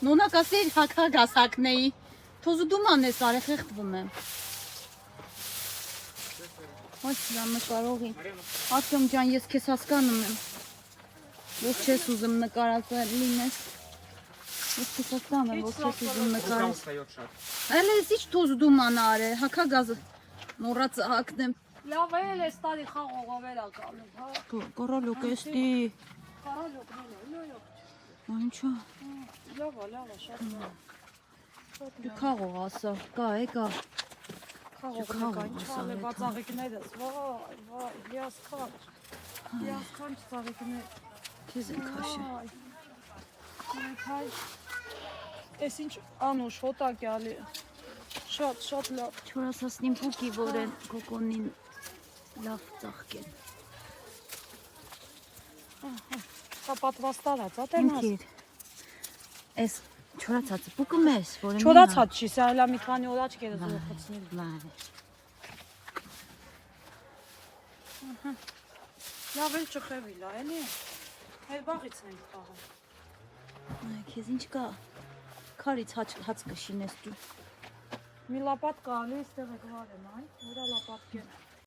Նոնա կասեր հակա գասակնեի։ Թոզու դուման ես արի խեղտվում եմ։ Ոչ սրամը կարողի։ Ատյոմ ջան, ես քեզ հասկանում եմ։ Ոչ չես ուզում նկարածը լինես։ Ես քեզ հասկանում եմ, ոչ չես ուզում նկարած։ Այլ ես ինչ թոզու դուման արի, հակա գազը մոռաց հակնեմ։ Լավ էլ է ստարի խաղողը վերականում, հա։ Կորալոկ էստի։ Կարալոկ, Ինչա։ լավ, շատ լավ։ Դու խաղող ասա, կա, կա։ Խաղողը ինչ ալե բացաղիկներս, վայ, հիասքանչ ծաղիկներ։ Քեզ են քաշը։ Էս ինչ անուշ հոտակյալի, շատ լավ։ Չորասասնին պուկի, որ են կոկոնին լավ ծաղկեն։ Սա պատվաստարած, ատենաս։ Ինքիր, ես չորացածը պուկը մեզ, որ են Չորացած չի, սա հելա մի քանի օր աչքերը զոխացնել։ լավ է։ Լավ էլ չխևիլ, էլի։ Հել բաղից ենք խաղում։ Քեզ ինչ կա, քարից հաց կշինես դու։ Մի լապատ կա, ալի, ստեղ եք վարեմ, այ, որա լապատկեն։